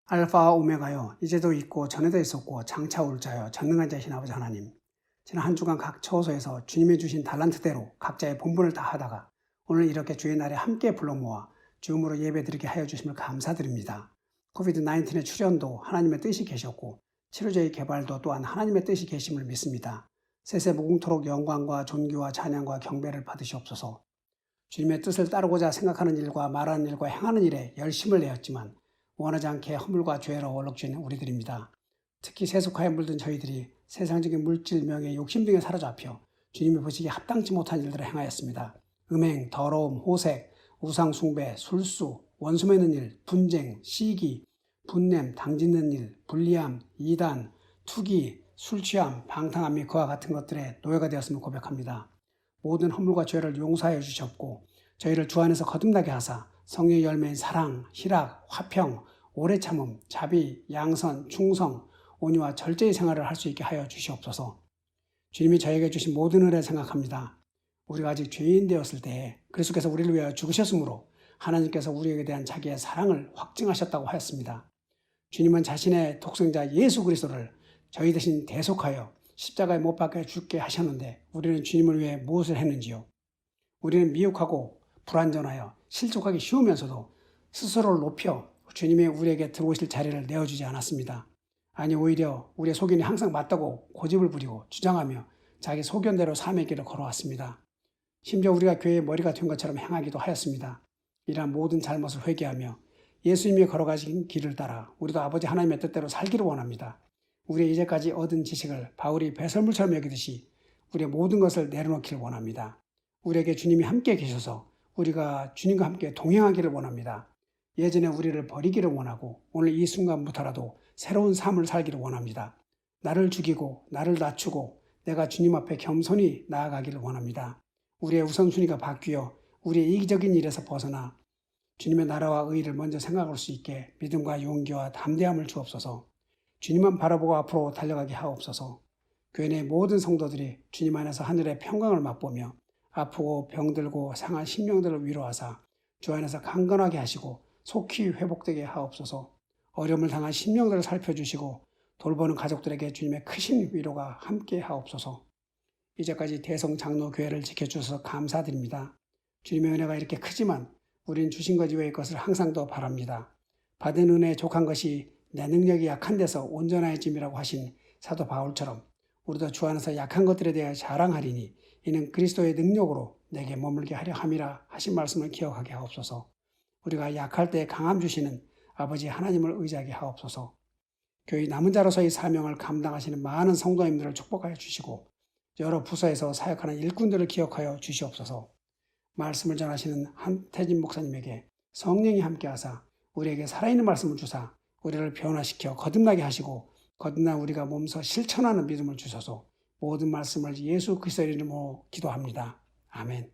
알파와 오메가요, 이제도 있고 전에도 있었고 장차 올 자요, 전능한 자이신 아버지 하나님, 지난 한 주간 각 처소에서 주님이 주신 달란트대로 각자의 본분을 다하다가 오늘 이렇게 주의 날에 함께 불러 모아 줌으로 예배드리게 하여 주심을 감사드립니다. 코비드-19의 출현도 하나님의 뜻이 계셨고 치료제의 개발도 또한 하나님의 뜻이 계심을 믿습니다. 세세무궁토록 영광과 존귀와 찬양과 경배를 받으시옵소서. 주님의 뜻을 따르고자 생각하는 일과 말하는 일과 행하는 일에 열심을 내었지만 원하지 않게 허물과 죄로 얼룩진 우리들입니다. 특히 세속화에 물든 저희들이 세상적인 물질, 명예, 욕심 등에 사로잡혀 주님이 보시기에 합당치 못한 일들을 행하였습니다. 음행, 더러움, 호색, 우상 숭배, 술수, 원수 맺는 일, 분쟁, 시기, 분냄, 당짓는 일, 불리함, 이단, 투기, 술취함, 방탕함 및 그와 같은 것들에 노예가 되었음을 고백합니다. 모든 허물과 죄를 용서하여 주셨고 저희를 주 안에서 거듭나게 하사 성령의 열매인 사랑, 희락, 화평, 오래 참음, 자비, 양선, 충성, 온유와 절제의 생활을 할 수 있게 하여 주시옵소서. 주님이 저에게 주신 모든 은혜를 생각합니다. 우리가 아직 죄인 되었을 때에 그리스도께서 우리를 위하여 죽으셨으므로 하나님께서 우리에게 대한 자기의 사랑을 확증하셨다고 하였습니다. 주님은 자신의 독생자 예수 그리스도를 저희 대신 대속하여 십자가에 못 박혀 죽게 하셨는데 우리는 주님을 위해 무엇을 했는지요? 우리는 미혹하고 불완전하여 실족하기 쉬우면서도 스스로를 높여 주님의 우리에게 들어오실 자리를 내어주지 않았습니다. 아니 오히려 우리의 소견이 항상 맞다고 고집을 부리고 주장하며 자기 소견대로 삶의 길을 걸어왔습니다. 심지어 우리가 교회의 머리가 된 것처럼 행하기도 하였습니다. 이러한 모든 잘못을 회개하며 예수님이 걸어가신 길을 따라 우리도 아버지 하나님의 뜻대로 살기를 원합니다. 우리의 이제까지 얻은 지식을 바울이 배설물처럼 여기듯이 우리의 모든 것을 내려놓기를 원합니다. 우리에게 주님이 함께 계셔서 우리가 주님과 함께 동행하기를 원합니다. 예전에 우리를 버리기를 원하고 오늘 이 순간부터라도 새로운 삶을 살기를 원합니다. 나를 죽이고 나를 낮추고 내가 주님 앞에 겸손히 나아가기를 원합니다. 우리의 우선순위가 바뀌어 우리의 이기적인 일에서 벗어나 주님의 나라와 의의를 먼저 생각할 수 있게 믿음과 용기와 담대함을 주옵소서. 주님만 바라보고 앞으로 달려가게 하옵소서. 교회 내 모든 성도들이 주님 안에서 하늘의 평강을 맛보며 아프고 병들고 상한 심령들을 위로하사 주 안에서 강건하게 하시고 속히 회복되게 하옵소서. 어려움을 당한 심령들을 살펴주시고 돌보는 가족들에게 주님의 크신 위로가 함께 하옵소서. 이제까지 대성장로교회를 지켜주셔서 감사드립니다. 주님의 은혜가 이렇게 크지만 우린 주신 것 이외의 것을 항상 더 바랍니다. 받은 은혜에 족한 것이 내 능력이 약한 데서 온전해짐이라고 하신 사도 바울처럼 우리도 주 안에서 약한 것들에 대해 자랑하리니 이는 그리스도의 능력으로 내게 머물게 하려 함이라 하신 말씀을 기억하게 하옵소서. 우리가 약할 때 강함 주시는 아버지 하나님을 의지하게 하옵소서. 교회 남은 자로서의 사명을 감당하시는 많은 성도님들을 축복하여 주시고 여러 부서에서 사역하는 일꾼들을 기억하여 주시옵소서. 말씀을 전하시는 한태진 목사님에게 성령이 함께하사 우리에게 살아있는 말씀을 주사 우리를 변화시켜 거듭나게 하시고 거듭난 우리가 몸소 실천하는 믿음을 주셔서 모든 말씀을 예수 그리스도의 이름으로 기도합니다. 아멘.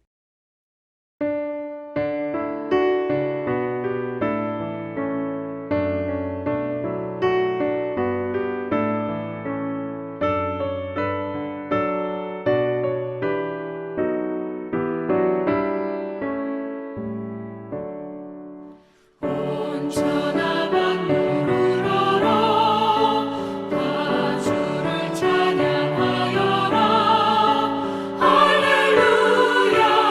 할렐루야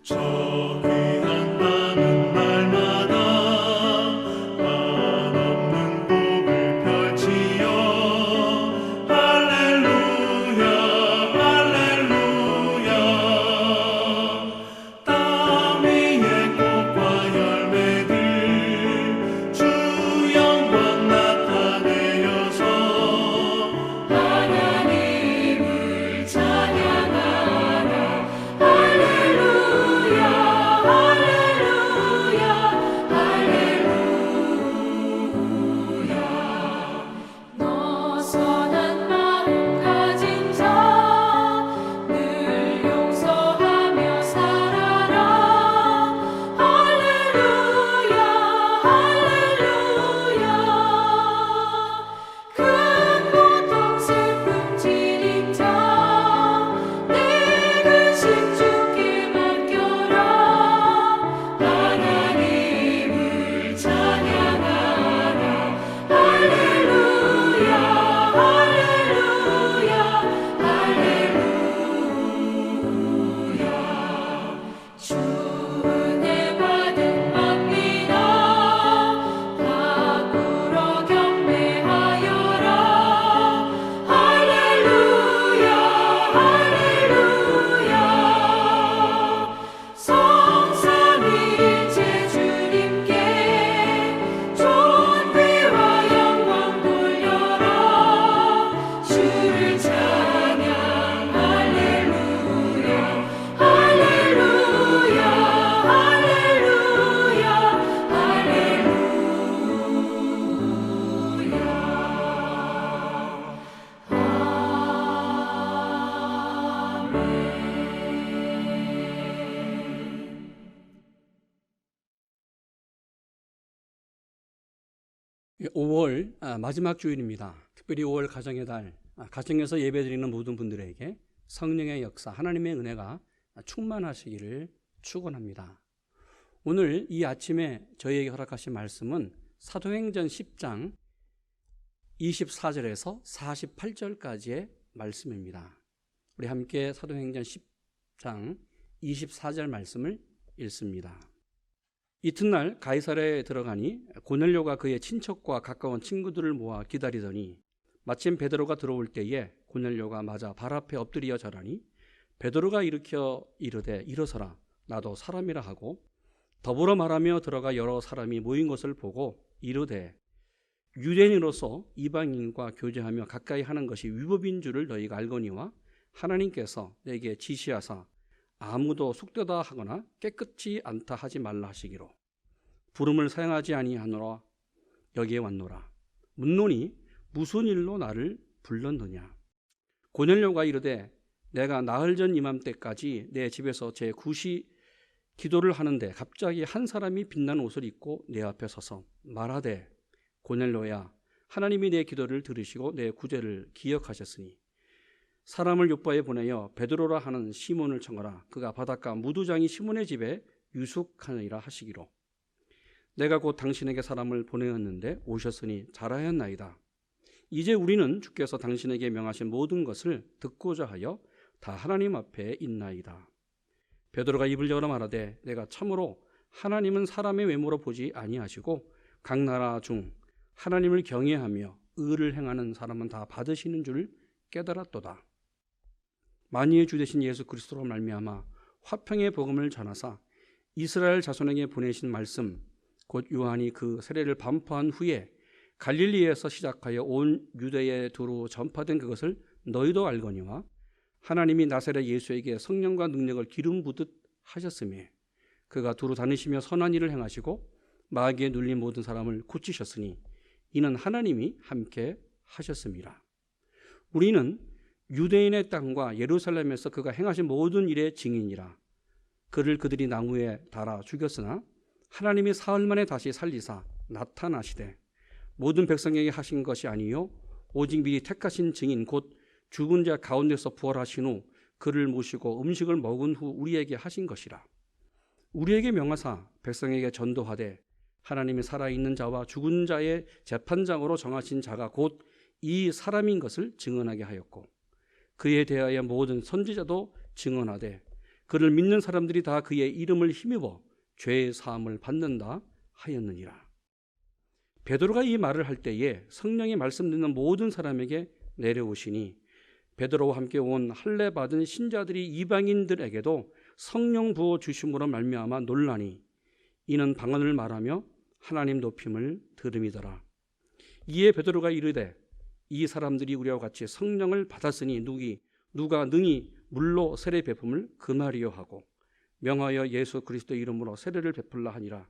저 귀한 땅은 날마다 한없는 복을 펼치어 할렐루야 할렐루야 땅 위의 꽃과 열매들 주 영광 나타내어서 하나님을 찬양하라 할렐루야 할렐루야 할렐루야 너 선한 마음 가진 자 늘 용서하며 살아라 할렐루야 할렐루야 큰 고통 슬픔 지닌 자 내 근심 주께 맡겨라 하나님을 찬양하라 할렐루야 할렐루야 할렐루야 주 은혜 받은 맘이나 밖으로 경배하여라 할렐루야 할렐루야 성삼위일체 주님께 존귀와 영광 돌려라 주를 찬양 할렐루야 할렐루야 할렐루야 할렐루야. 5월 마지막 주일입니다. 특별히 5월 가정의 달, 가정에서 예배드리는 모든 분들에게 성령의 역사, 하나님의 은혜가 충만하시기를 축원합니다. 오늘 이 아침에 저희에게 허락하신 말씀은 사도행전 10장 24절에서 48절까지의 말씀입니다. 우리 함께 사도행전 10장 24절 말씀을 읽습니다. 이튿날 가이사랴에 들어가니 고넬료가 그의 친척과 가까운 친구들을 모아 기다리더니 마침 베드로가 들어올 때에 고넬료가 맞아 발 앞에 엎드려 절하니 베드로가 일으켜 이르되 일어서라 나도 사람이라 하고 더불어 말하며 들어가 여러 사람이 모인 것을 보고 이르되 유대인으로서 이방인과 교제하며 가까이 하는 것이 위법인 줄을 너희가 알거니와 하나님께서 내게 지시하사 아무도 속되다 하거나 깨끗이 않다 하지 말라 하시기로 부름을 사용하지 아니하노라 여기에 왔노라. 묻노니 무슨 일로 나를 불렀느냐. 고넬료가 이르되 내가 나흘 전 이맘때까지 내 집에서 제 굿이 기도를 하는데 갑자기 한 사람이 빛난 옷을 입고 내 앞에 서서 말하되 고넬료야 하나님이 내 기도를 들으시고 내 구제를 기억하셨으니 사람을 요바에 보내어 베드로라 하는 시몬을 청하라. 그가 바닷가 무두장이 시몬의 집에 유숙하느니라 하시기로 내가 곧 당신에게 사람을 보내었는데 오셨으니 잘하였나이다. 이제 우리는 주께서 당신에게 명하신 모든 것을 듣고자 하여 다 하나님 앞에 있나이다. 베드로가 입을 열어 말하되 내가 참으로 하나님은 사람의 외모로 보지 아니하시고 각 나라 중 하나님을 경외하며 의를 행하는 사람은 다 받으시는 줄 깨달았도다. 만유의 주 되신 예수 그리스도로 말미암아 화평의 복음을 전하사 이스라엘 자손에게 보내신 말씀 곧 요한이 그 세례를 반포한 후에 갈릴리에서 시작하여 온 유대에 두루 전파된 그것을 너희도 알거니와 하나님이 나사렛 예수에게 성령과 능력을 기름 부듯 하셨으며 그가 두루 다니시며 선한 일을 행하시고 마귀에 눌린 모든 사람을 고치셨으니 이는 하나님이 함께 하셨습니다. 우리는 유대인의 땅과 예루살렘에서 그가 행하신 모든 일의 증인이라. 그를 그들이 나무에 달아 죽였으나 하나님이 사흘 만에 다시 살리사 나타나시되 모든 백성에게 하신 것이 아니요 오직 미리 택하신 증인 곧 죽은 자 가운데서 부활하신 후 그를 모시고 음식을 먹은 후 우리에게 하신 것이라. 우리에게 명하사 백성에게 전도하되 하나님이 살아있는 자와 죽은 자의 재판장으로 정하신 자가 곧 이 사람인 것을 증언하게 하였고 그에 대하여 모든 선지자도 증언하되 그를 믿는 사람들이 다 그의 이름을 힘입어 죄의 사함을 받는다 하였느니라. 베드로가 이 말을 할 때에 성령이 말씀 듣는 모든 사람에게 내려오시니 베드로와 함께 온 할례 받은 신자들이 이방인들에게도 성령 부어 주심으로 말미암아 놀라니 이는 방언을 말하며 하나님 높임을 들음이더라. 이에 베드로가 이르되 이 사람들이 우리와 같이 성령을 받았으니 누가 능히 물로 세례 베품을 금하리요 하고 명하여 예수 그리스도 이름으로 세례를 베풀라 하니라.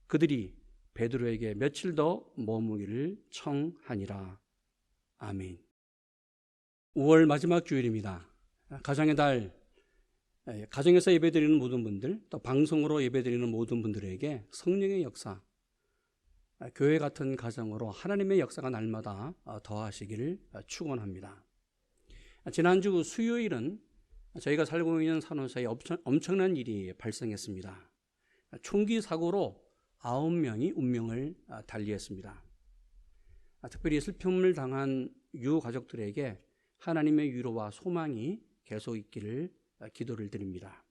그들이 베드로에게 며칠 더 머무기를 청하니라. 아멘. 5월 마지막 주일입니다. 가정의 달, 가정에서 예배드리는 모든 분들, 또 방송으로 예배드리는 모든 분들에게 성령의 역사, 교회 같은 가정으로 하나님의 역사가 날마다 더하시기를 축원합니다. 지난주 수요일은 저희가 살고 있는 산호사에 엄청난 일이 발생했습니다. 총기 사고로 9명이 운명을 달리했습니다. 특별히 슬픔을 당한 유가족들에게 하나님의 위로와 소망이 계속 있기를 기도를 드립니다.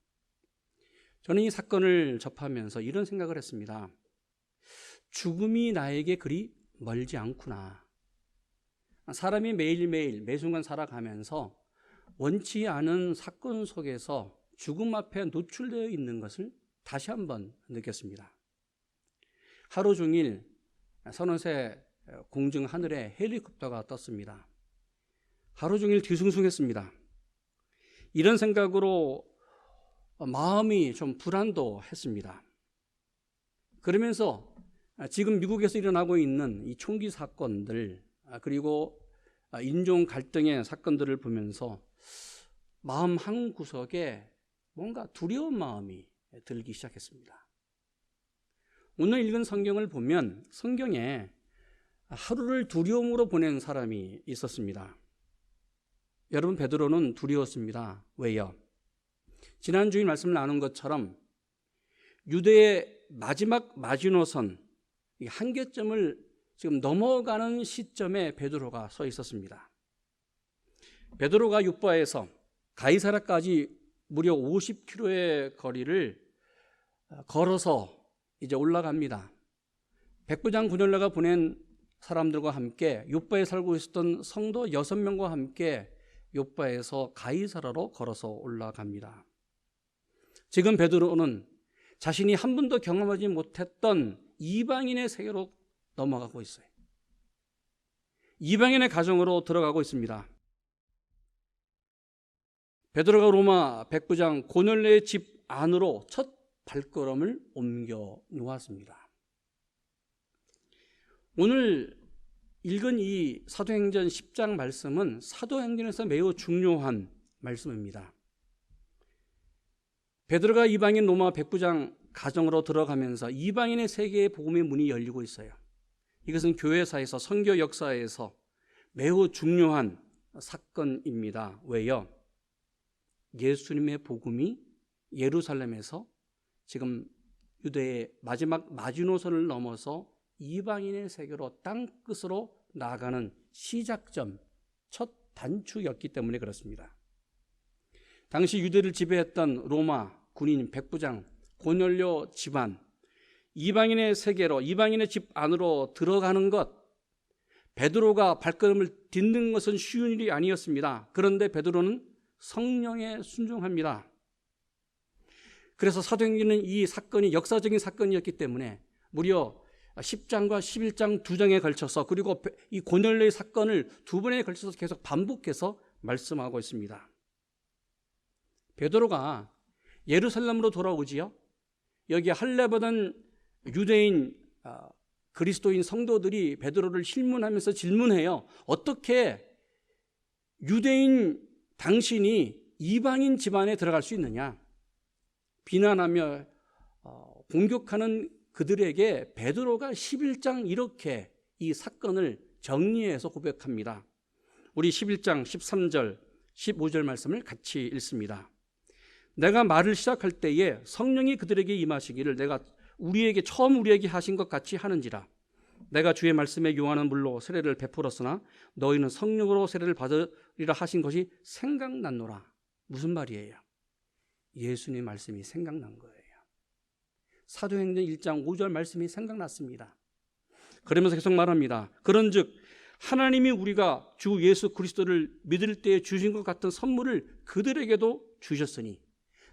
저는 이 사건을 접하면서 이런 생각을 했습니다. 죽음이 나에게 그리 멀지 않구나. 사람이 매일매일 매순간 살아가면서 원치 않은 사건 속에서 죽음 앞에 노출되어 있는 것을 다시 한번 느꼈습니다. 하루 종일 선원새 공중 하늘에 헬리콥터가 떴습니다. 하루 종일 뒤숭숭했습니다. 이런 생각으로 마음이 좀 불안도했습니다. 그러면서 지금 미국에서 일어나고 있는 이 총기 사건들 그리고 인종 갈등의 사건들을 보면서 마음 한 구석에 뭔가 두려운 마음이 들기 시작했습니다. 오늘 읽은 성경을 보면 성경에 하루를 두려움으로 보낸 사람이 있었습니다. 여러분, 베드로는 두려웠습니다. 왜요? 지난 주일 말씀을 나눈 것처럼 유대의 마지막 마지노선 한계점을 지금 넘어가는 시점에 베드로가 서 있었습니다. 베드로가 욥바에서 가이사랴까지 무려 50km의 거리를 걸어서 이제 올라갑니다. 백부장 고넬료가 보낸 사람들과 함께 욥바에 살고 있었던 성도 6명과 함께 욥바에서 가이사랴로 걸어서 올라갑니다. 지금 베드로는 자신이 한 번도 경험하지 못했던 이방인의 세계로 넘어가고 있어요. 이방인의 가정으로 들어가고 있습니다. 베드로가 로마 백부장 고넬료의 집 안으로 첫 발걸음을 옮겨 놓았습니다. 오늘 읽은 이 사도행전 10장 말씀은 사도행전에서 매우 중요한 말씀입니다. 베드로가 이방인 로마 백부장 가정으로 들어가면서 이방인의 세계의 복음의 문이 열리고 있어요. 이것은 교회사에서 선교 역사에서 매우 중요한 사건입니다. 왜요? 예수님의 복음이 예루살렘에서 지금 유대의 마지막 마지노선을 넘어서 이방인의 세계로 땅끝으로 나아가는 시작점, 첫 단추였기 때문에 그렇습니다. 당시 유대를 지배했던 로마 군인 백부장 고넬료 집안, 이방인의 세계로, 이방인의 집 안으로 들어가는 것, 베드로가 발걸음을 딛는 것은 쉬운 일이 아니었습니다. 그런데 베드로는 성령에 순종합니다. 그래서 사도행전은 이 사건이 역사적인 사건이었기 때문에 무려 10장과 11장 2장에 걸쳐서, 그리고 이 고넬료의 사건을 2번에 걸쳐서 계속 반복해서 말씀하고 있습니다. 베드로가 예루살렘으로 돌아오지요. 여기 할례받은 유대인 그리스도인 성도들이 베드로를 실문하면서 질문해요. 어떻게 유대인 당신이 이방인 집안에 들어갈 수 있느냐? 비난하며 공격하는 그들에게 베드로가 11장 이렇게 이 사건을 정리해서 고백합니다. 우리 11장 13절 15절 말씀을 같이 읽습니다. 내가 말을 시작할 때에 성령이 그들에게 임하시기를 내가 처음 우리에게 하신 것 같이 하는지라. 내가 주의 말씀에 요한은 물로 세례를 베풀었으나 너희는 성령으로 세례를 받으리라 하신 것이 생각났노라. 무슨 말이에요? 예수님의 말씀이 생각난 거예요. 사도행전 1장 5절 말씀이 생각났습니다. 그러면서 계속 말합니다. 그런즉 하나님이 우리가 주 예수 그리스도를 믿을 때에 주신 것 같은 선물을 그들에게도 주셨으니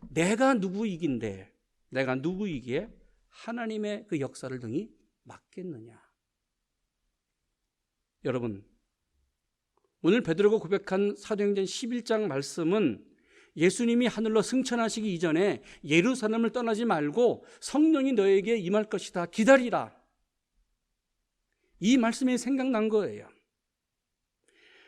내가 누구이긴데 내가 누구이기에 하나님의 그 역사를 등이 맡겠느냐. 여러분, 오늘 베드로가 고백한 사도행전 11장 말씀은 예수님이 하늘로 승천하시기 이전에 예루살렘을 떠나지 말고 성령이 너에게 임할 것이다, 기다리라, 이 말씀이 생각난 거예요.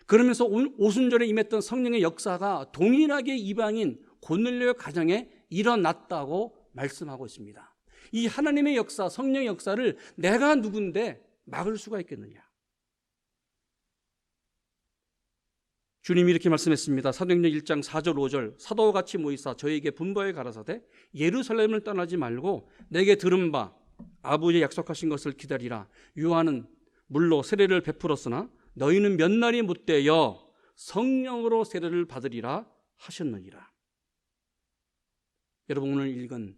그러면서 오순절에 임했던 성령의 역사가 동일하게 이방인 고넬료의 가정에 일어났다고 말씀하고 있습니다. 이 하나님의 역사, 성령의 역사를 내가 누군데 막을 수가 있겠느냐. 주님이 이렇게 말씀했습니다. 사도행전 1장 4절 5절 사도와 같이 모이사 저에게 분부하여 가라사대 예루살렘을 떠나지 말고 내게 들은 바 아버지의 약속하신 것을 기다리라. 요한은 물로 세례를 베풀었으나 너희는 몇 날이 못되어 성령으로 세례를 받으리라 하셨느니라. 여러분, 오늘 읽은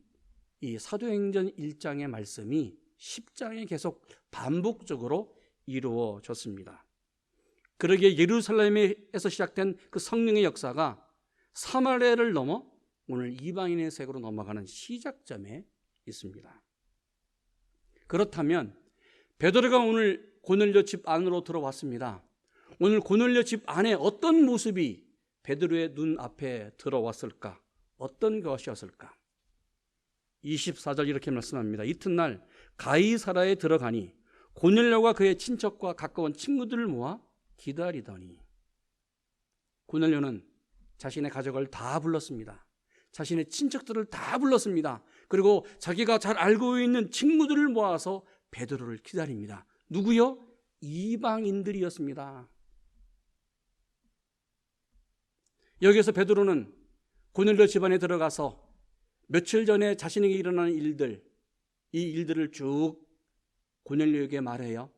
이 사도행전 1장의 말씀이 10장에 계속 반복적으로 이루어졌습니다. 그러기에 예루살렘에서 시작된 그 성령의 역사가 사마리아를 넘어 오늘 이방인의 세계로 넘어가는 시작점에 있습니다. 그렇다면 베드로가 오늘 고넬료 집 안으로 들어왔습니다. 오늘 고넬료 집 안에 어떤 모습이 베드로의 눈 앞에 들어왔을까? 어떤 것이었을까? 24절 이렇게 말씀합니다. 이튿날 가이사라에 들어가니 고넬료가 그의 친척과 가까운 친구들을 모아 기다리더니, 고넬료는 자신의 가족을 다 불렀습니다. 자신의 친척들을 다 불렀습니다. 그리고 자기가 잘 알고 있는 친구들을 모아서 베드로를 기다립니다. 누구요? 이방인들이었습니다. 여기서 베드로는 고넬료 집안에 들어가서 며칠 전에 자신에게 일어난 일들, 이 일들을 쭉 고넬료에게 말해요.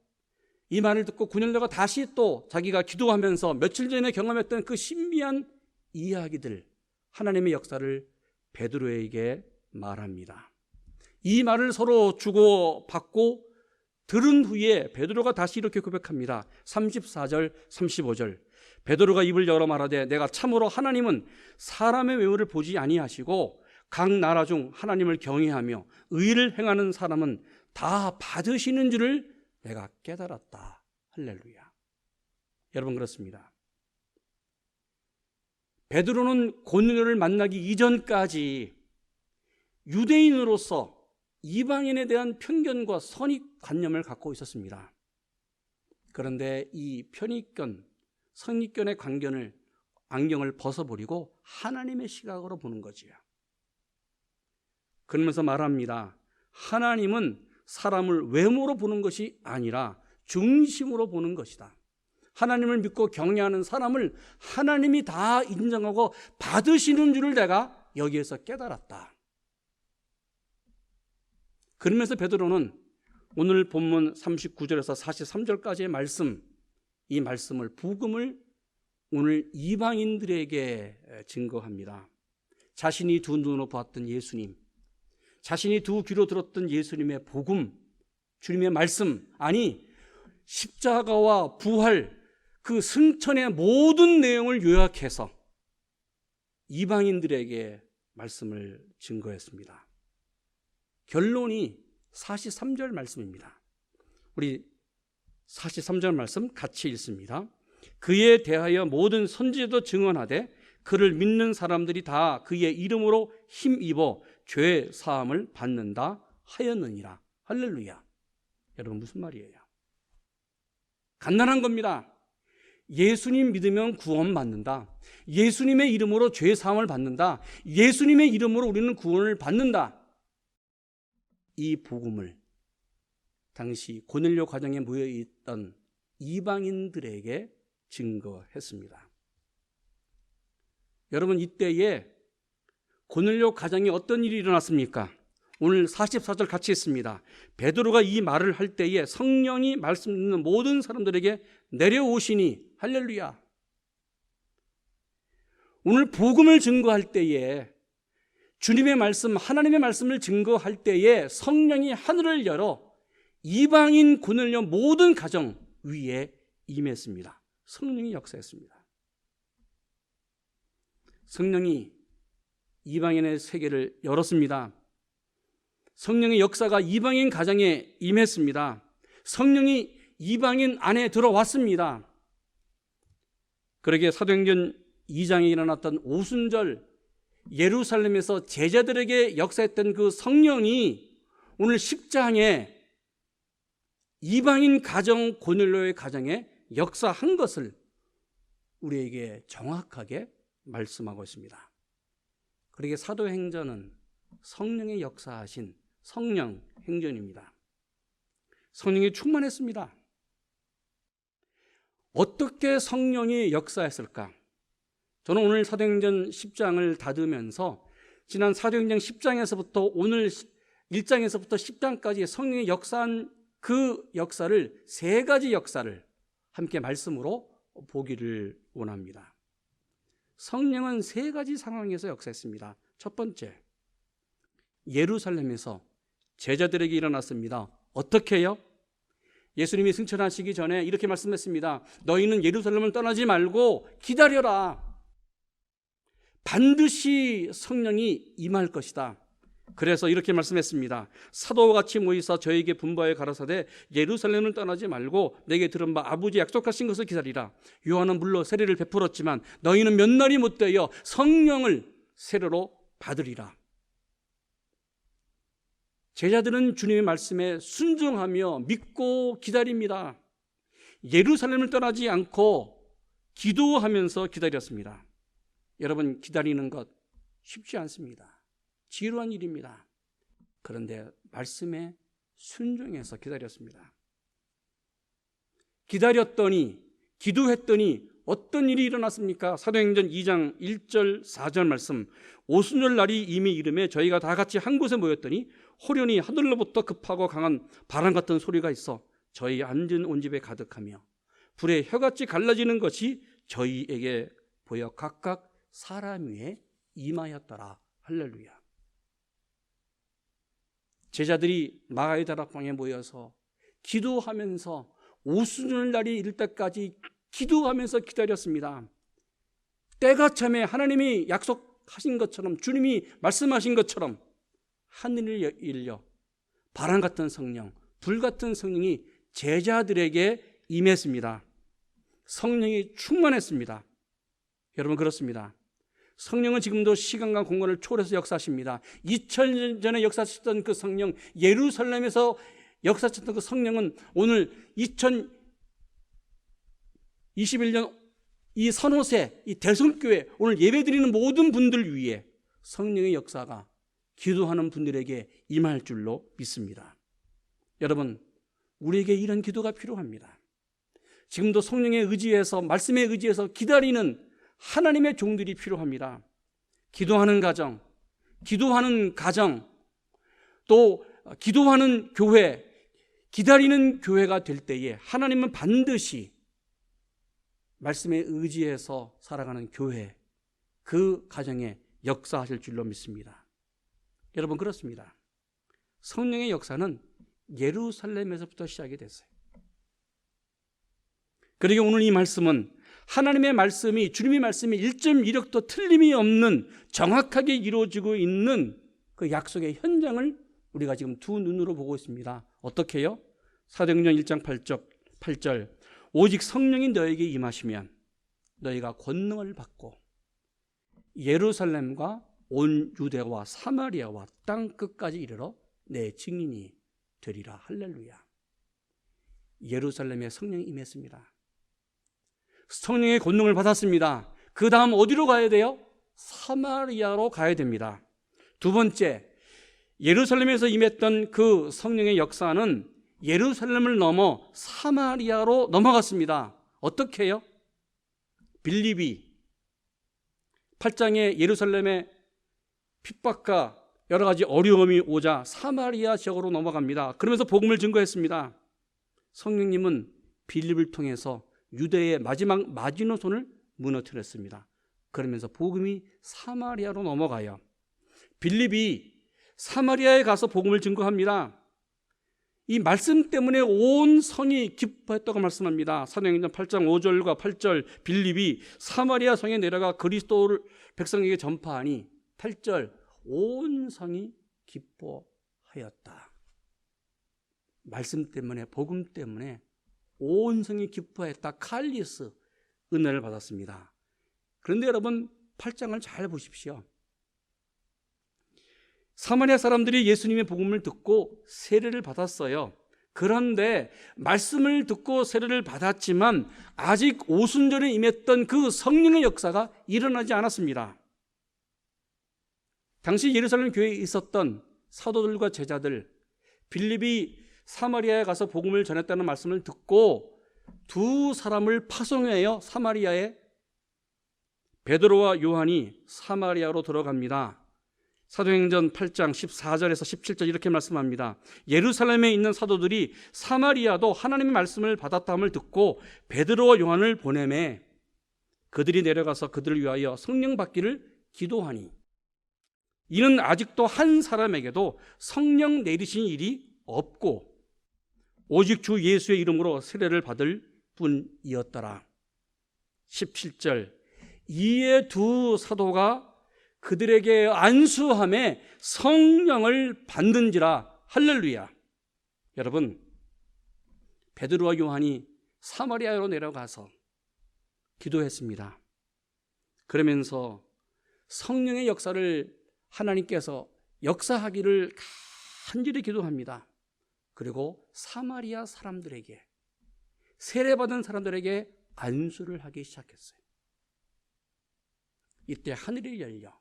이 말을 듣고 고넬료가 다시 또 자기가 기도하면서 며칠 전에 경험했던 그 신비한 이야기들, 하나님의 역사를 베드로에게 말합니다. 이 말을 서로 주고받고 들은 후에 베드로가 다시 이렇게 고백합니다. 34절 35절 베드로가 입을 열어 말하되 내가 참으로 하나님은 사람의 외모를 보지 아니하시고 각 나라 중 하나님을 경외하며 의를 행하는 사람은 다 받으시는 줄을 내가 깨달았다. 할렐루야. 여러분, 그렇습니다. 베드로는 고넬료를 만나기 이전까지 유대인으로서 이방인에 대한 편견과 선입관념을 갖고 있었습니다. 그런데 이 편입견, 선입견의 안경을 벗어버리고 하나님의 시각으로 보는 거지요. 그러면서 말합니다. 하나님은 사람을 외모로 보는 것이 아니라 중심으로 보는 것이다. 하나님을 믿고 경외하는 사람을 하나님이 다 인정하고 받으시는 줄을 내가 여기에서 깨달았다. 그러면서 베드로는 오늘 본문 39절에서 43절까지의 말씀, 이 말씀을, 복음을 오늘 이방인들에게 증거합니다. 자신이 두 눈으로 보았던 예수님, 자신이 두 귀로 들었던 예수님의 복음, 주님의 말씀, 아니 십자가와 부활, 그 승천의 모든 내용을 요약해서 이방인들에게 말씀을 증거했습니다. 결론이 43절 말씀입니다. 우리 43절 말씀 같이 읽습니다. 그에 대하여 모든 선지자도 증언하되 그를 믿는 사람들이 다 그의 이름으로 힘입어 죄 사함을 받는다 하였느니라. 할렐루야. 여러분, 무슨 말이에요? 간단한 겁니다. 예수님 믿으면 구원 받는다. 예수님의 이름으로 죄 사함을 받는다. 예수님의 이름으로 우리는 구원을 받는다. 이 복음을 당시 고넬료 가정에 모여있던 이방인들에게 증거했습니다. 여러분, 이때에 고넬료 가정에 어떤 일이 일어났습니까? 오늘 44절 같이 있습니다. 베드로가 이 말을 할 때에 성령이 말씀 듣는 모든 사람들에게 내려오시니, 할렐루야. 오늘 복음을 증거할 때에 주님의 말씀, 하나님의 말씀을 증거할 때에 성령이 하늘을 열어 이방인 고넬료 모든 가정 위에 임했습니다. 성령이 역사했습니다. 성령이 이방인의 세계를 열었습니다. 성령의 역사가 이방인 가정에 임했습니다. 성령이 이방인 안에 들어왔습니다. 그러기에 사도행전 2장에 일어났던 오순절 예루살렘에서 제자들에게 역사했던 그 성령이 오늘 10장에 이방인 가정 고넬료의 가정에 역사한 것을 우리에게 정확하게 말씀하고 있습니다. 그러기에 사도행전은 성령의 역사하신 성령 행전입니다. 성령이 충만했습니다. 어떻게 성령이 역사했을까? 저는 오늘 사도행전 10장을 닫으면서 지난 사도행전 10장에서부터 오늘 1장에서부터 10장까지 성령이 역사한 그 역사를 세 가지 역사를 함께 말씀으로 보기를 원합니다. 성령은 세 가지 상황에서 역사했습니다. 첫 번째, 예루살렘에서 제자들에게 일어났습니다. 어떻게 해요? 예수님이 승천하시기 전에 이렇게 말씀했습니다. 너희는 예루살렘을 떠나지 말고 기다려라. 반드시 성령이 임할 것이다. 그래서 이렇게 말씀했습니다. 사도와 같이 모이사 저에게 분부하여 가라사대 예루살렘을 떠나지 말고 내게 들은 바 아버지 약속하신 것을 기다리라. 요한은 물론 세례를 베풀었지만 너희는 몇 날이 못되어 성령을 세례로 받으리라. 제자들은 주님의 말씀에 순종하며 믿고 기다립니다. 예루살렘을 떠나지 않고 기도하면서 기다렸습니다. 여러분, 기다리는 것 쉽지 않습니다. 지루한 일입니다. 그런데 말씀에 순종해서 기다렸습니다. 기다렸더니, 기도했더니 어떤 일이 일어났습니까? 사도행전 2장 1절 4절 말씀. 오순절 날이 이미 이름에 저희가 다 같이 한 곳에 모였더니 호련히 하늘로부터 급하고 강한 바람 같은 소리가 있어 저희 앉은 온 집에 가득하며 불에 혀같이 갈라지는 것이 저희에게 보여 각각 사람 위에 임하였더라. 할렐루야. 제자들이 마가의 다락방에 모여서 기도하면서 오순절 날이 이를 때까지 기도하면서 기다렸습니다. 때가 참에 하나님이 약속하신 것처럼, 주님이 말씀하신 것처럼 하늘을 열려 바람 같은 성령, 불 같은 성령이 제자들에게 임했습니다. 성령이 충만했습니다. 여러분, 그렇습니다. 성령은 지금도 시간과 공간을 초월해서 역사하십니다. 2000년 전에 역사하셨던 그 성령, 예루살렘에서 역사하셨던 그 성령은 오늘 2021년 이 선호세, 이 대성교회, 오늘 예배드리는 모든 분들 위해 성령의 역사가 기도하는 분들에게 임할 줄로 믿습니다. 여러분, 우리에게 이런 기도가 필요합니다. 지금도 성령에 의지해서, 말씀에 의지해서 기다리는 하나님의 종들이 필요합니다. 기도하는 가정, 또 기도하는 교회, 기다리는 교회가 될 때에 하나님은 반드시 말씀에 의지해서 살아가는 교회, 그 가정에 역사하실 줄로 믿습니다. 여러분, 그렇습니다. 성령의 역사는 예루살렘에서부터 시작이 됐어요. 그러게 오늘 이 말씀은 하나님의 말씀이, 주님의 말씀이 1.1획도 틀림이 없는 정확하게 이루어지고 있는 그 약속의 현장을 우리가 지금 두 눈으로 보고 있습니다. 어떻게 해요? 사도행전 1장 8절 오직 성령이 너에게 임하시면 너희가 권능을 받고 예루살렘과 온 유대와 사마리아와 땅 끝까지 이르러 내 증인이 되리라. 할렐루야. 예루살렘에 성령이 임했습니다. 성령의 권능을 받았습니다. 그 다음 어디로 가야 돼요? 사마리아로 가야 됩니다. 두 번째, 예루살렘에서 임했던 그 성령의 역사는 예루살렘을 넘어 사마리아로 넘어갔습니다. 어떻게 해요? 빌립이 8장에 예루살렘에 핍박과 여러 가지 어려움이 오자 사마리아 지역으로 넘어갑니다. 그러면서 복음을 증거했습니다. 성령님은 빌립을 통해서 유대의 마지막 마지노선을 무너뜨렸습니다. 그러면서 복음이 사마리아로 넘어가요. 빌립이 사마리아에 가서 복음을 증거합니다. 이 말씀 때문에 온 성이 기뻐했다고 말씀합니다. 사도행전 8장 5절과 8절, 빌립이 사마리아 성에 내려가 그리스도를 백성에게 전파하니 8절, 온 성이 기뻐하였다. 말씀 때문에, 복음 때문에 온 성이 기뻐했다. 칼리스, 은혜를 받았습니다. 그런데 여러분 8장을 잘 보십시오. 사마리아 사람들이 예수님의 복음을 듣고 세례를 받았어요. 그런데 말씀을 듣고 세례를 받았지만 아직 오순절에 임했던 그 성령의 역사가 일어나지 않았습니다. 당시 예루살렘 교회에 있었던 사도들과 제자들, 빌립이 사마리아에 가서 복음을 전했다는 말씀을 듣고 두 사람을 파송해요. 사마리아에. 베드로와 요한이 사마리아로 들어갑니다. 사도행전 8장 14절에서 17절 이렇게 말씀합니다. 예루살렘에 있는 사도들이 사마리아도 하나님의 말씀을 받았다함을 듣고 베드로와 요한을 보내매 그들이 내려가서 그들을 위하여 성령 받기를 기도하니 이는 아직도 한 사람에게도 성령 내리신 일이 없고 오직 주 예수의 이름으로 세례를 받을 뿐이었더라. 17절 이에 두 사도가 그들에게 안수함에 성령을 받는지라. 할렐루야. 여러분, 베드로와 요한이 사마리아로 내려가서 기도했습니다. 그러면서 성령의 역사를 하나님께서 역사하기를 간절히 기도합니다. 그리고 사마리아 사람들에게, 세례받은 사람들에게 안수를 하기 시작했어요. 이때 하늘이 열려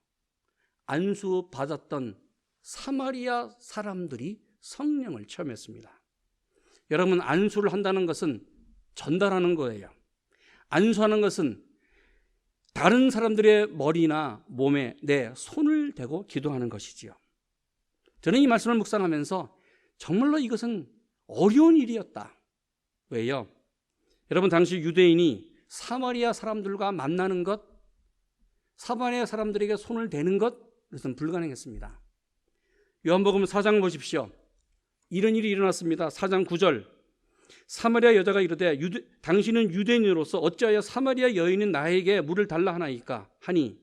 안수 받았던 사마리아 사람들이 성령을 체험했습니다. 여러분, 안수를 한다는 것은 전달하는 거예요. 안수하는 것은 다른 사람들의 머리나 몸에 내 손을 대고 기도하는 것이지요. 저는 이 말씀을 묵상하면서 정말로 이것은 어려운 일이었다. 왜요? 여러분, 당시 유대인이 사마리아 사람들과 만나는 것, 사마리아 사람들에게 손을 대는 것, 그것은 불가능했습니다. 요한복음 4장 보십시오. 이런 일이 일어났습니다. 4장 9절 사마리아 여자가 이르되 당신은 유대인으로서 어찌하여 사마리아 여인인 나에게 물을 달라 하나이까 하니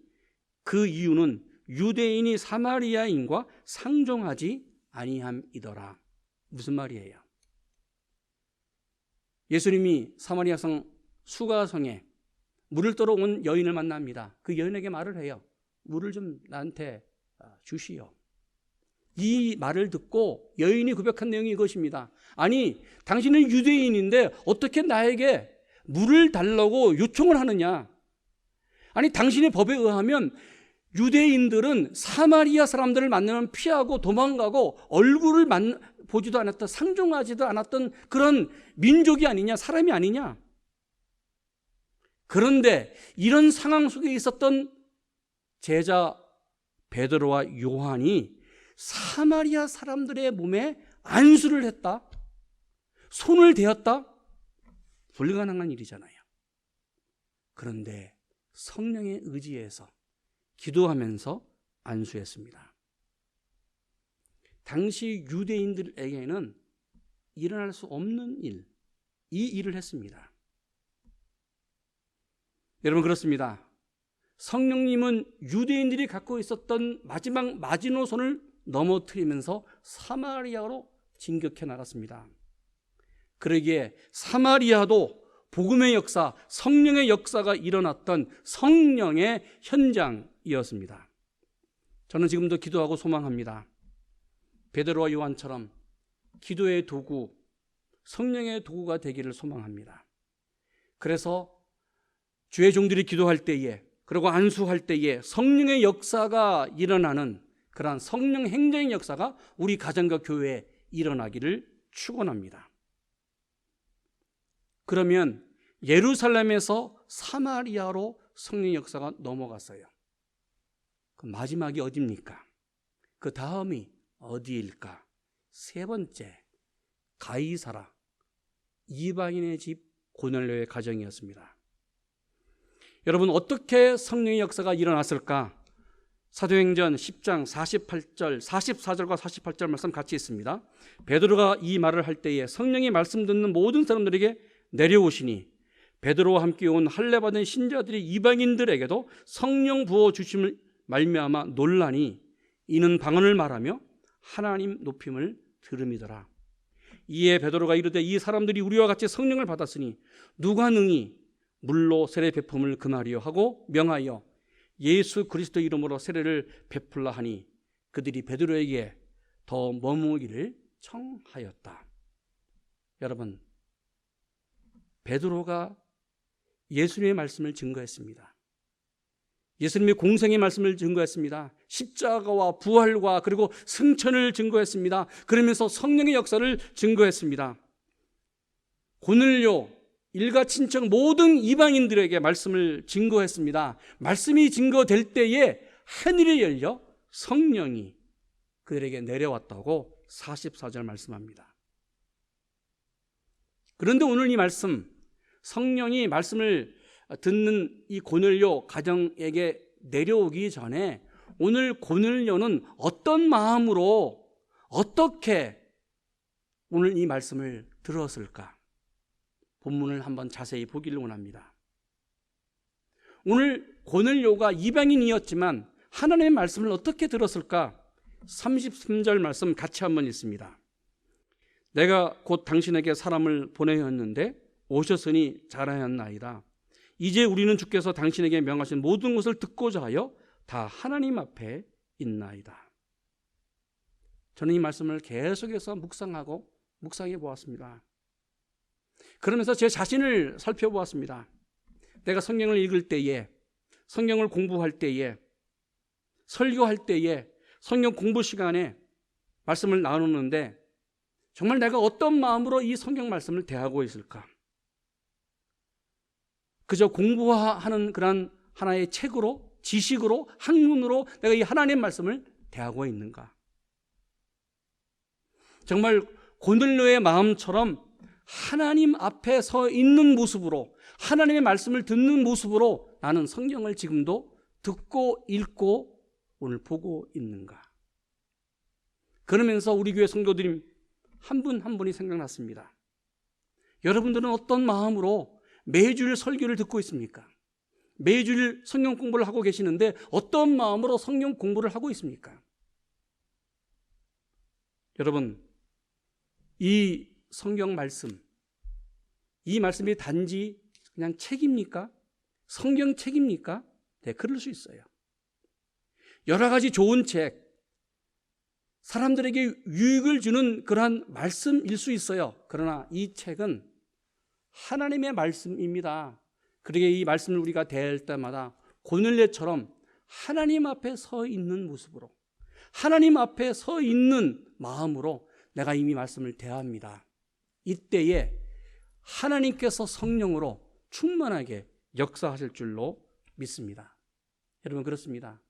그 이유는 유대인이 사마리아인과 상종하지 아니함이더라. 무슨 말이에요? 예수님이 사마리아 성 수가성에 물을 떠러 온 여인을 만납니다. 그 여인에게 말을 해요. 물을 좀 나한테 주시오. 이 말을 듣고 여인이 고백한 내용이 이것입니다. 아니, 당신은 유대인인데 어떻게 나에게 물을 달라고 요청을 하느냐? 아니, 당신의 법에 의하면 유대인들은 사마리아 사람들을 만나면 피하고 도망가고 얼굴을 보지도 않았던, 상종하지도 않았던 그런 민족이 아니냐, 사람이 아니냐? 그런데 이런 상황 속에 있었던 제자 베드로와 요한이 사마리아 사람들의 몸에 안수를 했다? 손을 대었다? 불가능한 일이잖아요. 그런데 성령의 의지에서 기도하면서 안수했습니다. 당시 유대인들에게는 일어날 수 없는 일, 이 일을 했습니다. 여러분, 그렇습니다. 성령님은 유대인들이 갖고 있었던 마지막 마지노선을 넘어뜨리면서 사마리아로 진격해 나갔습니다. 그러기에 사마리아도 복음의 역사, 성령의 역사가 일어났던 성령의 현장이었습니다. 저는 지금도 기도하고 소망합니다. 베드로와 요한처럼 기도의 도구, 성령의 도구가 되기를 소망합니다. 그래서 주의 종들이 기도할 때에, 그리고 안수할 때에 성령의 역사가 일어나는 그러한 성령 행정의 역사가 우리 가정과 교회에 일어나기를 축원합니다. 그러면 예루살렘에서 사마리아로 성령 역사가 넘어갔어요. 그 마지막이 어디입니까? 그 다음이 어디일까? 세 번째, 가이사라, 이방인의 집 고넬료의 가정이었습니다. 여러분, 어떻게 성령의 역사가 일어났을까? 사도행전 10장 48절, 44절과 48절 말씀 같이 있습니다. 베드로가 이 말을 할 때에 성령이 말씀 듣는 모든 사람들에게 내려오시니 베드로와 함께 온 할례 받은 신자들이 이방인들에게도 성령 부어 주심을 말미암아 놀라니 이는 방언을 말하며 하나님 높임을 들음이더라. 이에 베드로가 이르되 이 사람들이 우리와 같이 성령을 받았으니 누가 능히 물로 세례 베품을 금하리요 하고 명하여 예수 그리스도 이름으로 세례를 베풀라 하니 그들이 베드로에게 더 머무기를 청하였다. 여러분, 베드로가 예수님의 말씀을 증거했습니다. 예수님의 공생의 말씀을 증거했습니다. 십자가와 부활과 그리고 승천을 증거했습니다. 그러면서 성령의 역사를 증거했습니다. 고넬료, 일가 친척 모든 이방인들에게 말씀을 증거했습니다. 말씀이 증거될 때에 하늘이 열려 성령이 그들에게 내려왔다고 44절 말씀합니다. 그런데 오늘 이 말씀, 성령이 말씀을 듣는 이 고넬료 가정에게 내려오기 전에 오늘 고넬료는 어떤 마음으로 어떻게 오늘 이 말씀을 들었을까? 본문을 한번 자세히 보기를 원합니다. 오늘 고넬료가 이방인이었지만 하나님의 말씀을 어떻게 들었을까? 33절 말씀 같이 한번 읽습니다. 내가 곧 당신에게 사람을 보내었는데 오셨으니 잘하였나이다. 이제 우리는 주께서 당신에게 명하신 모든 것을 듣고자 하여 다 하나님 앞에 있나이다. 저는 이 말씀을 계속해서 묵상해 보았습니다. 그러면서 제 자신을 살펴보았습니다. 내가 성경을 읽을 때에, 성경을 공부할 때에, 설교할 때에, 성경 공부 시간에 말씀을 나누는데 정말 내가 어떤 마음으로 이 성경 말씀을 대하고 있을까? 그저 공부하는 그런 하나의 책으로, 지식으로, 학문으로 내가 이 하나님의 말씀을 대하고 있는가? 정말 고넬료의 마음처럼 하나님 앞에 서 있는 모습으로, 하나님의 말씀을 듣는 모습으로 나는 성경을 지금도 듣고 읽고 오늘 보고 있는가? 그러면서 우리 교회 성도들이 한 분 한 분이 생각났습니다. 여러분들은 어떤 마음으로 매주일 설교를 듣고 있습니까? 매주일 성경 공부를 하고 계시는데 어떤 마음으로 성경 공부를 하고 있습니까? 여러분, 이 성경 말씀, 이 말씀이 단지 그냥 책입니까? 성경 책입니까? 네, 그럴 수 있어요. 여러 가지 좋은 책, 사람들에게 유익을 주는 그러한 말씀일 수 있어요. 그러나 이 책은 하나님의 말씀입니다. 그러기에 이 말씀을 우리가 대할 때마다 고넬료처럼 하나님 앞에 서 있는 모습으로, 하나님 앞에 서 있는 마음으로 내가 이미 말씀을 대합니다. 이때에 하나님께서 성령으로 충만하게 역사하실 줄로 믿습니다. 여러분, 그렇습니다.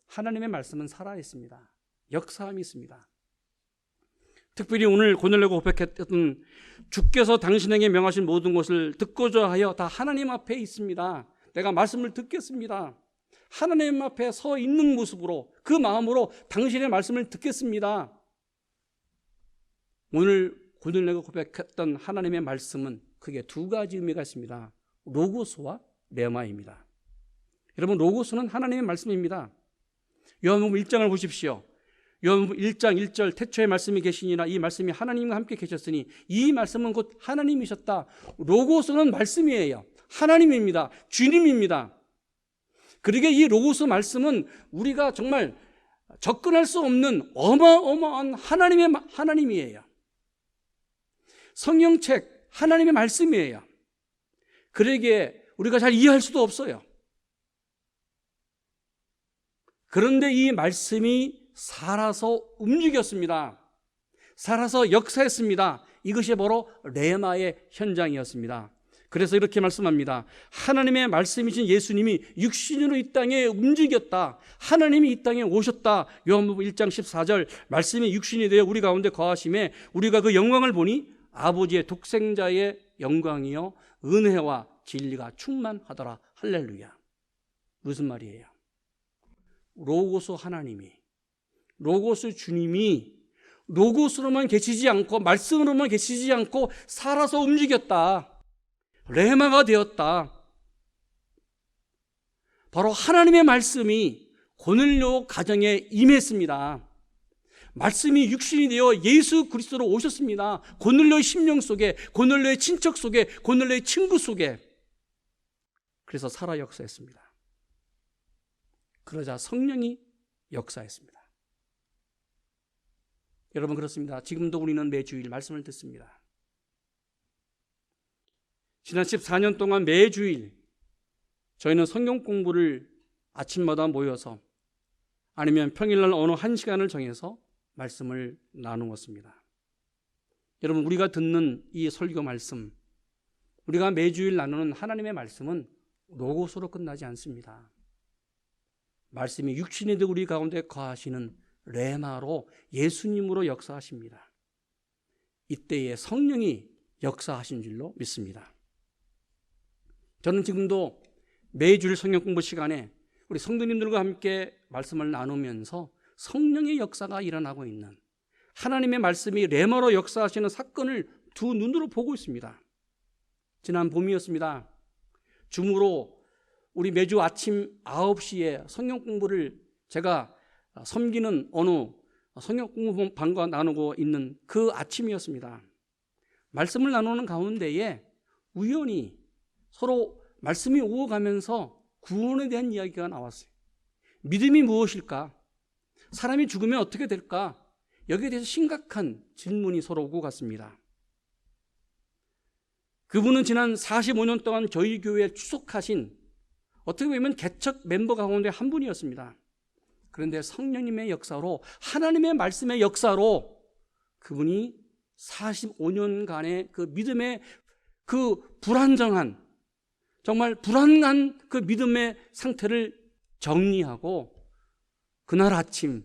하나님의 말씀은 살아있습니다. 역사함이 있습니다. 특별히 오늘 고넬료가 고백했던 주께서 당신에게 명하신 모든 것을 듣고자 하여 다 하나님 앞에 있습니다. 내가 말씀을 듣겠습니다. 하나님 앞에 서 있는 모습으로, 그 마음으로 당신의 말씀을 듣겠습니다. 오늘 고넬료가 고백했던 하나님의 말씀은 크게 두 가지 의미가 있습니다. 로고스와 레마입니다. 여러분, 로고스는 하나님의 말씀입니다. 요한복음 1장을 보십시오. 요한복음 1장 1절 태초에 말씀이 계시니라 이 말씀이 하나님과 함께 계셨으니 이 말씀은 곧 하나님이셨다. 로고스는 말씀이에요. 하나님입니다. 주님입니다. 그러기에 이 로고스 말씀은 우리가 정말 접근할 수 없는 어마어마한 하나님이에요. 성경책 하나님의 말씀이에요. 그러기에 우리가 잘 이해할 수도 없어요. 그런데 이 말씀이 살아서 움직였습니다. 살아서 역사했습니다. 이것이 바로 레마의 현장이었습니다. 그래서 이렇게 말씀합니다. 하나님의 말씀이신 예수님이 육신으로 이 땅에 움직였다. 하나님이 이 땅에 오셨다. 요한복음 1장 14절 말씀이 육신이 되어 우리 가운데 거하심에 우리가 그 영광을 보니 아버지의 독생자의 영광이요 은혜와 진리가 충만하더라. 할렐루야. 무슨 말이에요? 로고스 하나님이, 로고스 주님이 로고스로만 계시지 않고 말씀으로만 계시지 않고 살아서 움직였다. 레마가 되었다. 바로 하나님의 말씀이 고넬료 가정에 임했습니다. 말씀이 육신이 되어 예수 그리스도로 오셨습니다. 고넬료의 심령 속에, 고넬료의 친척 속에, 고넬료의 친구 속에. 그래서 살아 역사했습니다. 그러자 성령이 역사했습니다. 여러분, 그렇습니다. 지금도 우리는 매주일 말씀을 듣습니다. 지난 14년 동안 매주일 저희는 성경 공부를 아침마다 모여서 아니면 평일날 어느 한 시간을 정해서 말씀을 나누었습니다. 여러분, 우리가 듣는 이 설교 말씀, 우리가 매주일 나누는 하나님의 말씀은 로고스로 끝나지 않습니다. 말씀이 육신이 되어 우리 가운데 거하시는 레마로 예수님으로 역사하십니다. 이때에 성령이 역사하신 줄로 믿습니다. 저는 지금도 매주일 성경 공부 시간에 우리 성도님들과 함께 말씀을 나누면서 성령의 역사가 일어나고 있는, 하나님의 말씀이 레마로 역사하시는 사건을 두 눈으로 보고 있습니다. 지난 봄이었습니다. 줌으로 우리 매주 아침 9시에 성경 공부를 제가 섬기는 어느 성경 공부방과 나누고 있는 그 아침이었습니다. 말씀을 나누는 가운데에 우연히 서로 말씀이 오가면서 구원에 대한 이야기가 나왔어요. 믿음이 무엇일까? 사람이 죽으면 어떻게 될까? 여기에 대해서 심각한 질문이 서로 오고 갔습니다. 그분은 지난 45년 동안 저희 교회에 추석하신 어떻게 보면 개척 멤버 가운데 한 분이었습니다. 그런데 성령님의 역사로, 하나님의 말씀의 역사로 그분이 45년간의 그 믿음의 그 불안정한, 정말 불안한 그 믿음의 상태를 정리하고 그날 아침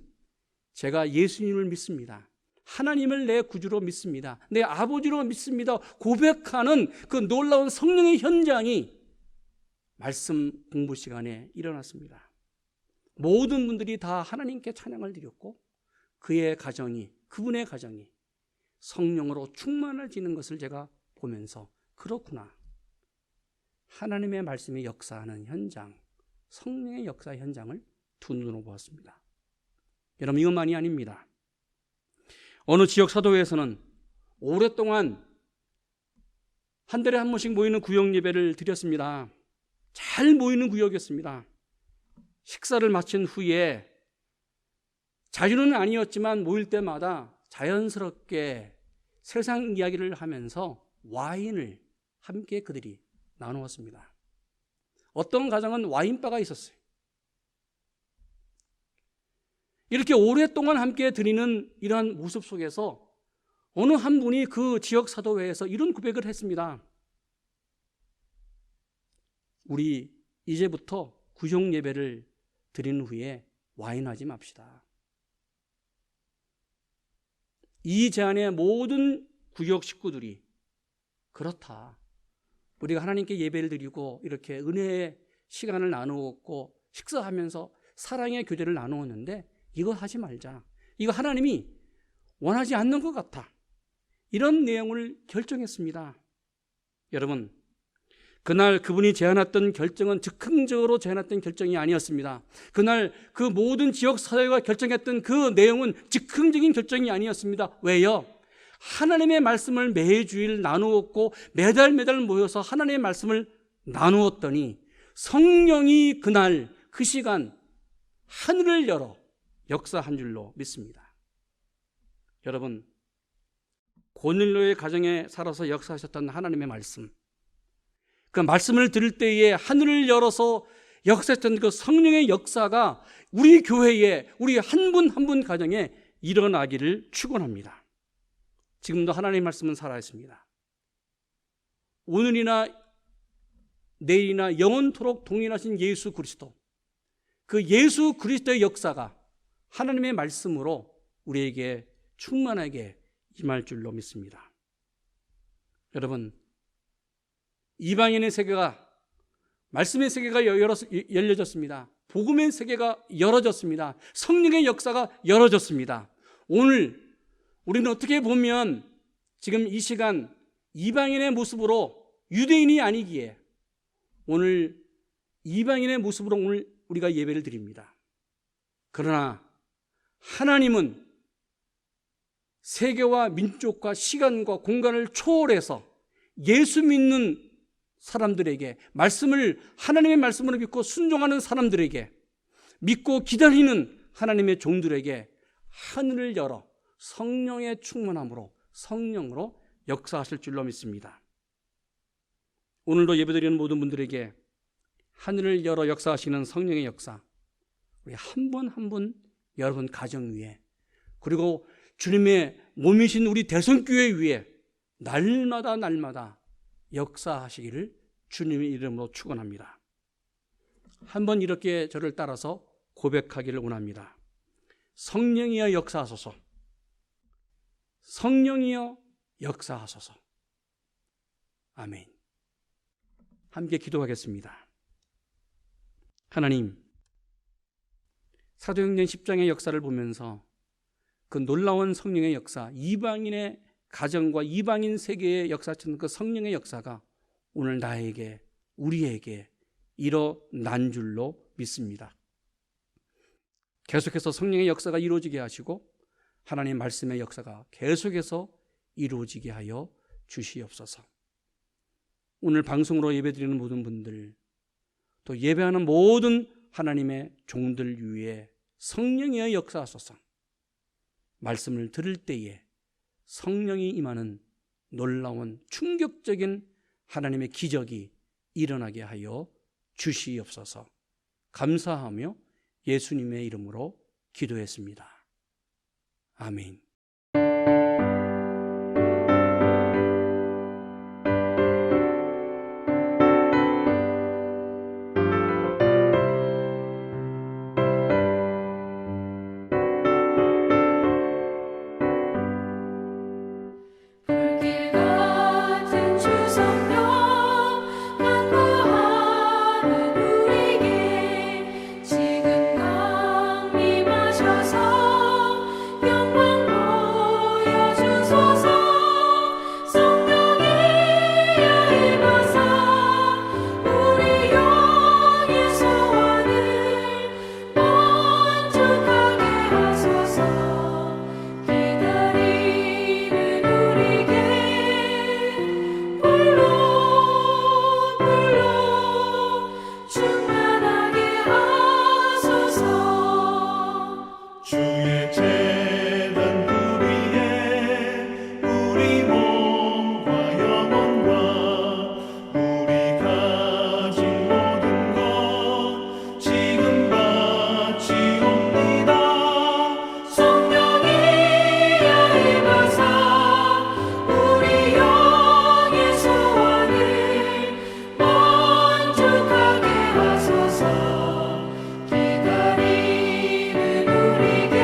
제가 예수님을 믿습니다. 하나님을 내 구주로 믿습니다. 내 아버지로 믿습니다. 고백하는 그 놀라운 성령의 현장이 말씀 공부 시간에 일어났습니다. 모든 분들이 다 하나님께 찬양을 드렸고 그의 가정이, 그분의 가정이 성령으로 충만해지는 것을 제가 보면서 그렇구나. 하나님의 말씀이 역사하는 현장, 성령의 역사 현장을 두 눈으로 보았습니다. 여러분, 이것만이 아닙니다. 어느 지역 사도회에서는 오랫동안 한 달에 한 번씩 모이는 구역 예배를 드렸습니다. 잘 모이는 구역이었습니다. 식사를 마친 후에 자주는 아니었지만 모일 때마다 자연스럽게 세상 이야기를 하면서 와인을 함께 그들이 나누었습니다. 어떤 가정은 와인바가 있었어요. 이렇게 오랫동안 함께 드리는 이러한 모습 속에서 어느 한 분이 그 지역 사도회에서 이런 고백을 했습니다. 우리 이제부터 구역 예배를 드린 후에 와인하지 맙시다. 이 제안에 모든 구역 식구들이 그렇다. 우리가 하나님께 예배를 드리고 이렇게 은혜의 시간을 나누었고 식사하면서 사랑의 교제를 나누었는데 이거 하지 말자. 이거 하나님이 원하지 않는 것 같아. 이런 내용을 결정했습니다. 여러분, 그날 그분이 제안했던 결정은 즉흥적으로 제안했던 결정이 아니었습니다. 그날 그 모든 지역 사회가 결정했던 그 내용은 즉흥적인 결정이 아니었습니다. 왜요? 하나님의 말씀을 매주일 나누었고 매달 모여서 하나님의 말씀을 나누었더니 성령이 그날 그 시간 하늘을 열어 역사한 줄로 믿습니다. 여러분, 고넬료의 가정에 살아서 역사하셨던 하나님의 말씀, 그 말씀을 들을 때에 하늘을 열어서 역사했던 그 성령의 역사가 우리 교회에, 우리 한 분 한 분 가정에 일어나기를 축원합니다. 지금도 하나님의 말씀은 살아있습니다. 오늘이나 내일이나 영원토록 동일하신 예수 그리스도, 그 예수 그리스도의 역사가 하나님의 말씀으로 우리에게 충만하게 임할 줄로 믿습니다. 여러분, 이방인의 세계가, 말씀의 세계가 열려졌습니다. 복음의 세계가 열어졌습니다. 성령의 역사가 열어졌습니다. 오늘 우리는 어떻게 보면 지금 이 시간 이방인의 모습으로, 유대인이 아니기에 오늘 이방인의 모습으로 오늘 우리가 예배를 드립니다. 그러나 하나님은 세계와 민족과 시간과 공간을 초월해서 예수 믿는 사람들에게, 하나님의 말씀으로 믿고 순종하는 사람들에게, 믿고 기다리는 하나님의 종들에게 하늘을 열어 성령의 충만함으로, 성령으로 역사하실 줄로 믿습니다. 오늘도 예배드리는 모든 분들에게 하늘을 열어 역사하시는 성령의 역사, 우리 한 분 한 분 여러분 가정 위에, 그리고 주님의 몸이신 우리 대성교회 위에 날마다 역사하시기를 주님의 이름으로 축원합니다. 한번 이렇게 저를 따라서 고백하기를 원합니다. 성령이여 역사하소서. 성령이여 역사하소서. 아멘. 함께 기도하겠습니다. 하나님, 사도행전 10장의 역사를 보면서 그 놀라운 성령의 역사, 이방인의 가정과 이방인 세계의 역사처럼 그 성령의 역사가 오늘 나에게, 우리에게 일어난 줄로 믿습니다. 계속해서 성령의 역사가 이루어지게 하시고 하나님의 말씀의 역사가 계속해서 이루어지게 하여 주시옵소서. 오늘 방송으로 예배드리는 모든 분들, 또 예배하는 모든 하나님의 종들 위에 성령의 역사하소서. 말씀을 들을 때에 성령이 임하는 놀라운 충격적인 하나님의 기적이 일어나게 하여 주시옵소서. 감사하며 예수님의 이름으로 기도했습니다. 아멘. 불길 같은 주성령 간구하는 우리에게 지금 강림하셔서 영광 보여주소서. 성령이여 임하사 우리 영의 소원을 만족하게 하소서. 기다리는 우리에게 불러 충만하게 하소서. 주의 재단 불위에 우리 몸과 영혼과 우리 가진 모든 것 지금 바치옵니다. 성령이여 임하사 우리 영의 소원을 만족하게 하소서. 기다리는 우리에게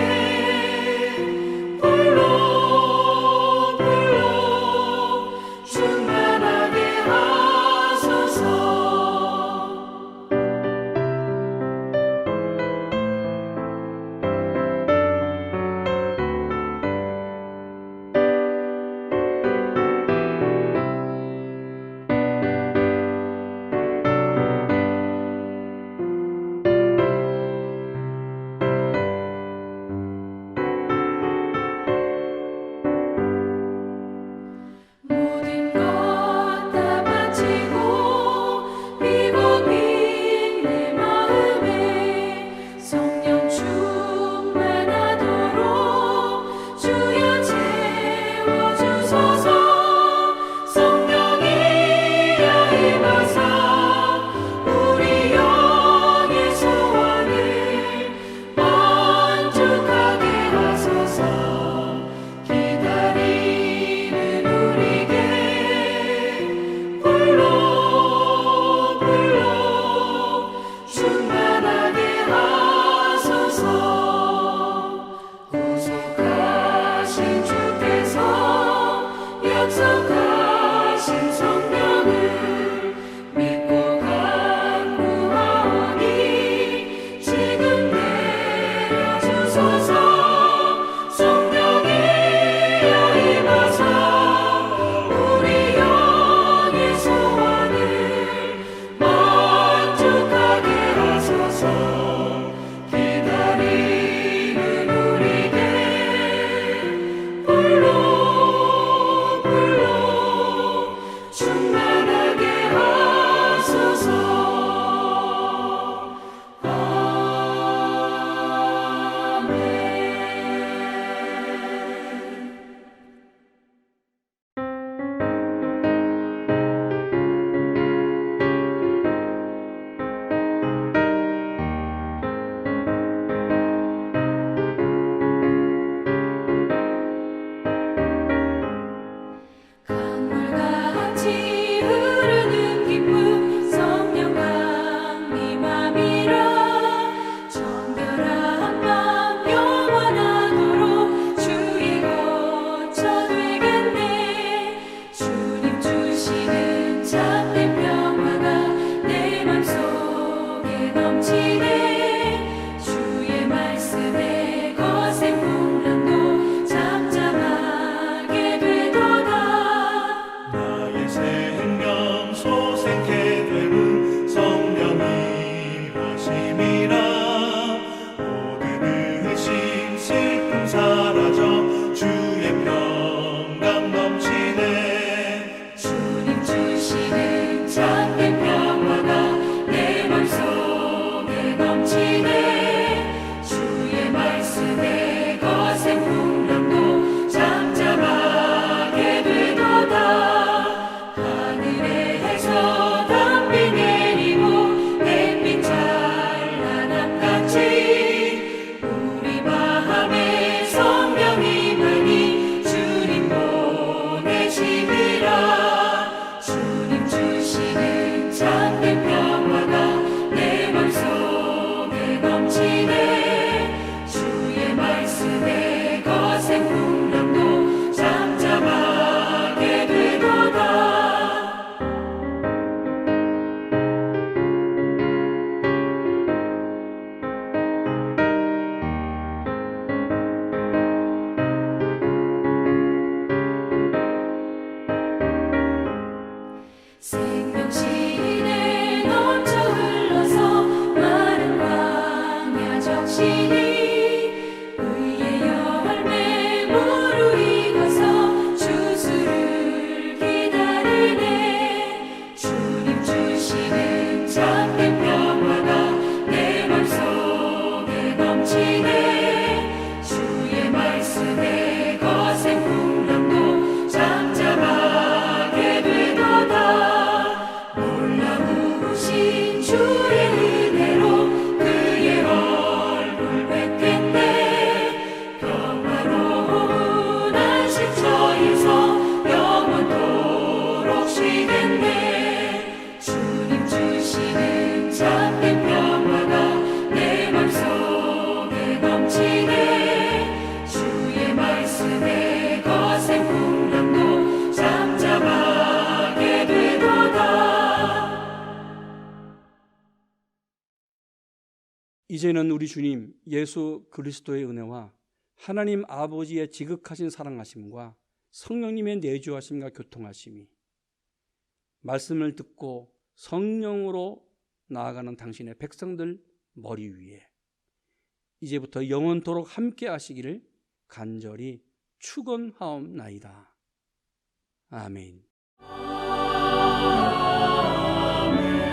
불러 충만하게 하소서. 모든 것 다 바치고 비고민 내 마음에 성령 충만하도록 주여 채워주소서. 성령이여 임하사 우리 영의 소원을 만족하게 하소서. 기다리는 우리에게 불러 충만하게 하소서. 구속하신 주께서 약속하신 성령을 믿고 간구하오니 무르익어서 주수를 기다리네. 주님 주시는 참된 평화가 내 맘속에 넘치네. 주의 말씀에 거센 풍랑도 잠잠하게 되도다. 놀라우신 주의 은혜로 그의 얼굴 뵙겠네. 평화로운 안식처에서 영원토록 쉬겠네. 주님 주시는 참된 평화가 내 맘속에 넘치네. 주의 말씀에 거센 풍랑도 잠잠하게 되도다. 이제는 우리 주님 예수 그리스도의 은혜와 하나님 아버지의 지극하신 사랑하심과 성령님의 내주하심과 교통하심이 말씀을 듣고 성령으로 나아가는 당신의 백성들 머리 위에 이제부터 영원토록 함께 하시기를 간절히 축원하옵나이다. 아멘. 아멘.